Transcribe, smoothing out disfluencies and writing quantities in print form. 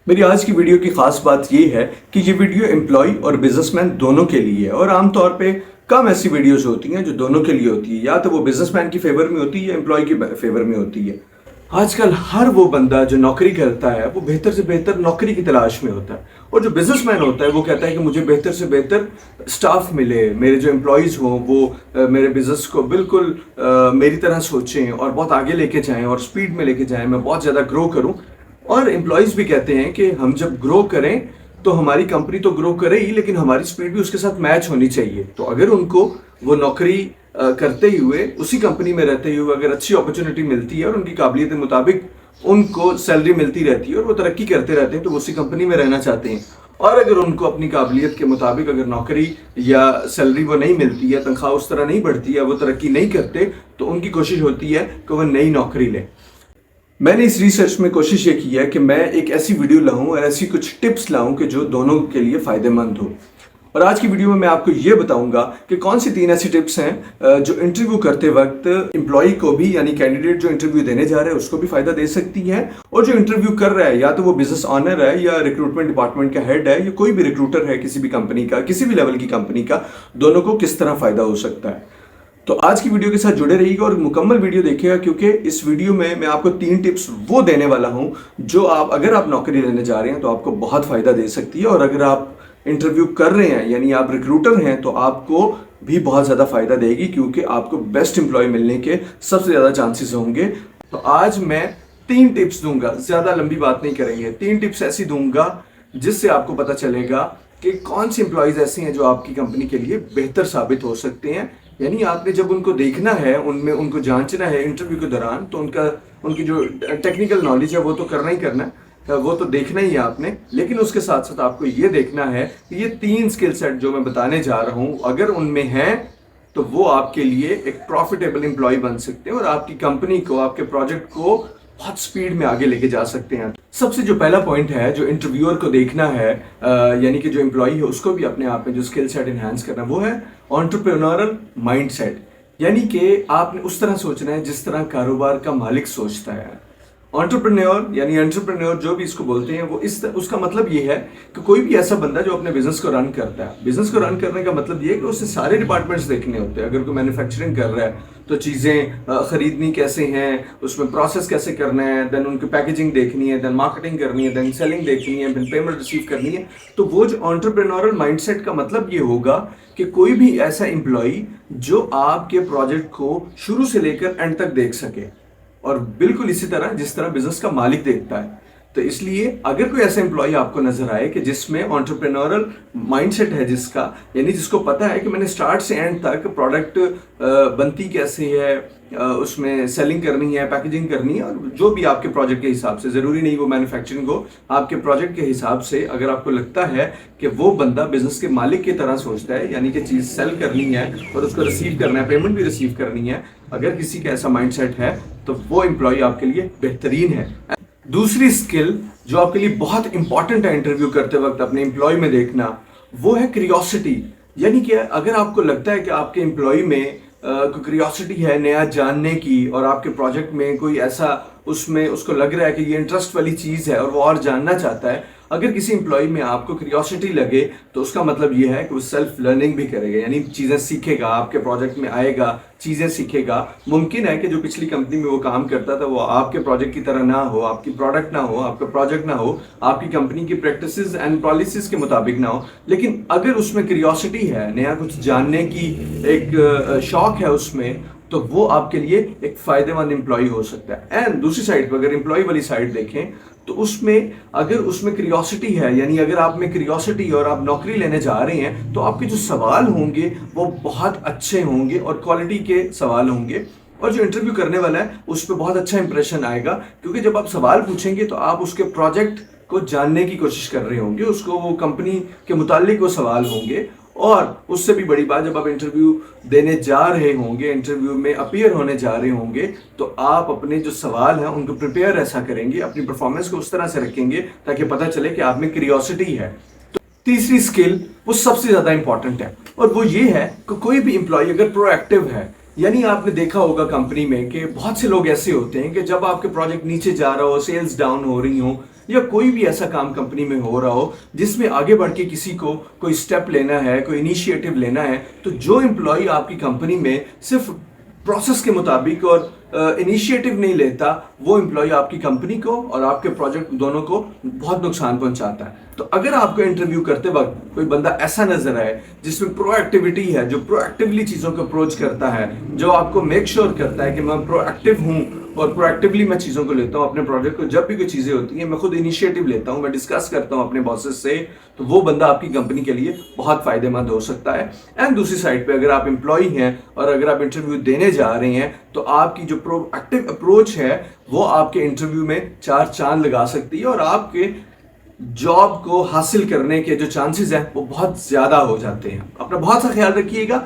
मेरी आज की वीडियो की खास बात ये है कि ये वीडियो एम्प्लॉय और बिजनेसमैन दोनों के लिए है। और आमतौर पे कम ऐसी वीडियोस होती हैं जो दोनों के लिए होती है, या तो वो बिजनेसमैन की फेवर में होती है या एम्प्लॉय की फेवर में होती है। आजकल हर वो बंदा जो नौकरी करता है वो बेहतर से बेहतर नौकरी की तलाश में होता है, और जो बिजनेसमैन होता है वो कहता है कि मुझे बेहतर से बेहतर स्टाफ मिले, मेरे जो एम्प्लॉयज़ हों वो मेरे बिजनेस को बिल्कुल मेरी तरह सोचें और बहुत आगे लेके जाएं और स्पीड में लेके जाएं, मैं बहुत ज़्यादा ग्रो करूं। और एम्प्लॉयज़ भी कहते हैं कि हम जब ग्रो करें तो हमारी कंपनी तो ग्रो करे ही, लेकिन हमारी स्पीड भी उसके साथ मैच होनी चाहिए। तो अगर उनको वो नौकरी करते हुए उसी कंपनी में रहते हुए अगर अच्छी अपॉर्चुनिटी मिलती है और उनकी काबिलियत के मुताबिक उनको सैलरी मिलती रहती है और वो तरक्की करते रहते हैं, तो वो उसी कंपनी में रहना चाहते हैं। और अगर उनको अपनी काबिलियत के मुताबिक अगर नौकरी या सैलरी वो नहीं मिलती है, तनख्वाह उस तरह नहीं बढ़ती है, वो तरक्की नहीं करते, तो उनकी कोशिश होती है कि वह नई नौकरी लें। मैंने इस रिसर्च में कोशिश ये की है कि मैं एक ऐसी वीडियो लाऊं और ऐसी कुछ टिप्स लाऊं कि जो दोनों के लिए फ़ायदेमंद हो। और आज की वीडियो में मैं आपको ये बताऊंगा कि कौन सी 3 ऐसी टिप्स हैं जो इंटरव्यू करते वक्त एम्प्लॉय को भी, यानी कैंडिडेट जो इंटरव्यू देने जा रहे हैं उसको भी फ़ायदा दे सकती है, और जो इंटरव्यू कर रहा है या तो वो बिजनेस ऑनर है या रिक्रूटमेंट डिपार्टमेंट का हेड है या कोई भी रिक्रूटर है किसी भी कंपनी का, किसी भी लेवल की कंपनी का, दोनों को किस तरह फ़ायदा हो सकता है। तो आज की वीडियो के साथ जुड़े रहिएगा और मुकम्मल वीडियो देखिएगा, क्योंकि इस वीडियो में मैं आपको 3 टिप्स वो देने वाला हूं जो अगर आप नौकरी लेने जा रहे हैं तो आपको बहुत फ़ायदा दे सकती है, और अगर आप इंटरव्यू कर रहे हैं यानी आप रिक्रूटर हैं तो आपको भी बहुत ज़्यादा फ़ायदा देगी, क्योंकि आपको बेस्ट एम्प्लॉय मिलने के सबसे ज़्यादा चांसेस होंगे। तो आज मैं 3 टिप्स दूंगा, ज़्यादा लंबी बात नहीं करेंगे। 3 टिप्स ऐसी दूंगा जिससे आपको पता चलेगा कि कौन सी एम्प्लॉयज़ ऐसी हैं जो आपकी कंपनी के लिए बेहतर साबित हो सकते हैं। यानी आपने जब उनको देखना है, उनमें उनको जांचना है इंटरव्यू के दौरान, तो उनकी जो टेक्निकल नॉलेज है वो तो करना ही करना है, वो तो देखना ही है आपने, लेकिन उसके साथ साथ आपको ये देखना है कि ये 3 स्किल सेट जो मैं बताने जा रहा हूँ अगर उनमें हैं तो वो आपके लिए एक प्रॉफिटेबल एम्प्लॉय बन सकते हैं और आपकी कंपनी को, आपके प्रोजेक्ट को बहुत स्पीड में आगे लेके जा सकते हैं। सबसे जो पहला पॉइंट है जो इंटरव्यूअर को देखना है, यानी कि जो एम्प्लॉय है उसको भी अपने आप में जो स्किल सेट एनहांस करना, वो है एंटरप्रेन्योरल माइंडसेट। यानी कि आपने उस तरह सोचना है जिस तरह कारोबार का मालिक सोचता है। एंटरप्रेन्योर जो भी इसको बोलते हैं, वो उसका मतलब ये है कि कोई भी ऐसा बंदा जो अपने बिजनेस को रन करता है। बिजनेस को रन करने का मतलब ये है कि उसे सारे डिपार्टमेंट्स देखने होते हैं। अगर कोई मैन्युफैक्चरिंग कर रहा है तो चीज़ें खरीदनी कैसे हैं, उसमें प्रोसेस कैसे करना है, देन उनकी पैकेजिंग देखनी है, देन मार्केटिंग करनी है, देन सेलिंग देखनी है, देन पेमेंट रिसीव करनी है। तो वो जो एंटरप्रेन्योरल माइंडसेट का मतलब ये होगा कि कोई भी ऐसा एम्प्लॉय जो आपके प्रोजेक्ट को शुरू से लेकर एंड तक देख सके, और बिल्कुल इसी तरह जिस तरह बिजनेस का मालिक देखता है। तो इसलिए अगर कोई ऐसा एम्प्लॉय आपको नजर आए कि जिसमें एंटरप्रेन्योरल माइंडसेट है, जिसका यानी जिसको पता है कि मैंने स्टार्ट से एंड तक प्रोडक्ट बनती कैसे है, उसमें सेलिंग करनी है, पैकेजिंग करनी है, और जो भी आपके प्रोजेक्ट के हिसाब से, ज़रूरी नहीं वो मैन्युफैक्चरिंग हो, आपके प्रोजेक्ट के हिसाब से अगर आपको लगता है कि वो बंदा बिजनेस के मालिक की तरह सोचता है, यानी कि चीज़ सेल करनी है और उसको रिसीव करना है, पेमेंट भी रिसीव करनी है, अगर किसी का ऐसा माइंडसेट है तो वो एम्प्लॉय आपके लिए बेहतरीन है। दूसरी स्किल जो आपके लिए बहुत इंपॉर्टेंट है इंटरव्यू करते वक्त अपने एम्प्लॉय में देखना, वो है क्यूरियोसिटी। यानी कि अगर आपको लगता है कि आपके एम्प्लॉय में कोई क्यूरियोसिटी है नया जानने की, और आपके प्रोजेक्ट में कोई ऐसा उसमें उसको लग रहा है कि ये इंटरेस्ट वाली चीज़ है और वो और जानना चाहता है, अगर किसी एम्प्लॉय में आपको क्यूरियोसिटी लगे तो उसका मतलब ये है कि वो सेल्फ लर्निंग भी करेगा, यानी चीज़ें सीखेगा, आपके प्रोजेक्ट में आएगा, चीज़ें सीखेगा। मुमकिन है कि जो पिछली कंपनी में वो काम करता था वो आपके प्रोजेक्ट की तरह ना हो, आपकी प्रोडक्ट ना हो, आपका प्रोजेक्ट ना हो, आपकी कंपनी की प्रैक्टिसेस एंड पॉलिसीज के मुताबिक ना हो, लेकिन अगर उसमें क्यूरियोसिटी है, नया कुछ जानने की एक शौक है उसमें, तो वो आपके लिए एक फायदेमंद एम्प्लॉय हो सकता है। एंड दूसरी साइड पर अगर एम्प्लॉय वाली साइड देखें तो उसमें अगर उसमें क्यूरियोसिटी है, यानी अगर आप में क्यूरियोसिटी और आप नौकरी लेने जा रहे हैं, तो आपके जो सवाल होंगे वो बहुत अच्छे होंगे और क्वालिटी के सवाल होंगे, और जो इंटरव्यू करने वाला है उस पर बहुत अच्छा इंप्रेशन आएगा, क्योंकि जब आप सवाल पूछेंगे तो आप उसके प्रोजेक्ट को जानने की कोशिश कर रहे होंगे, उसको वो कंपनी के मुतालिक वो सवाल होंगे। और उससे भी बड़ी बात, जब आप इंटरव्यू देने जा रहे होंगे, इंटरव्यू में अपीयर होने जा रहे होंगे, तो आप अपने जो सवाल हैं उनको प्रिपेयर ऐसा करेंगे, अपनी परफॉर्मेंस को उस तरह से रखेंगे ताकि पता चले कि आप में क्यूरियोसिटी है। तो तीसरी स्किल वो सबसे ज़्यादा इंपॉर्टेंट है, और वो ये है कि कोई भी एम्प्लॉय अगर प्रोएक्टिव है, यानी आपने देखा होगा कंपनी में कि बहुत से लोग ऐसे होते हैं कि जब आपके प्रोजेक्ट नीचे जा रहा हो, सेल्स डाउन हो रही हो, یا کوئی بھی ایسا کام کمپنی میں ہو رہا ہو جس میں آگے بڑھ کے کسی کو کوئی سٹیپ لینا ہے، کوئی انیشیٹو لینا ہے، تو جو امپلائی آپ کی کمپنی میں صرف پروسیس کے مطابق اور انیشیٹو نہیں لیتا، وہ امپلائی آپ کی کمپنی کو اور آپ کے پروجیکٹ دونوں کو بہت نقصان پہنچاتا ہے۔ تو اگر آپ کو انٹرویو کرتے وقت کوئی بندہ ایسا نظر آئے جس میں پرو ایکٹیویٹی ہے، جو پرو ایکٹیولی چیزوں کو اپروچ کرتا ہے، جو آپ کو میک شیور کرتا ہے کہ میں پرو ایکٹیو ہوں اور پرو ایکٹیولی میں چیزوں کو لیتا ہوں اپنے پروجیکٹ کو، جب بھی کوئی چیزیں ہوتی ہیں میں خود انیشیٹو لیتا ہوں، میں ڈسکس کرتا ہوں اپنے باسز سے، تو وہ بندہ آپ کی کمپنی کے لیے بہت فائدہ مند ہو سکتا ہے۔ اینڈ دوسری سائڈ پہ اگر آپ امپلائی ہیں اور اگر آپ انٹرویو دینے جا رہے ہیں تو آپ کی جو پرو ایکٹیو اپروچ ہے وہ آپ کے انٹرویو میں 4 چاند لگا سکتی ہے اور آپ کے جاب کو حاصل کرنے کے جو چانسز ہیں وہ بہت زیادہ ہو جاتے ہیں۔ اپنا بہت سا خیال رکھیے گا۔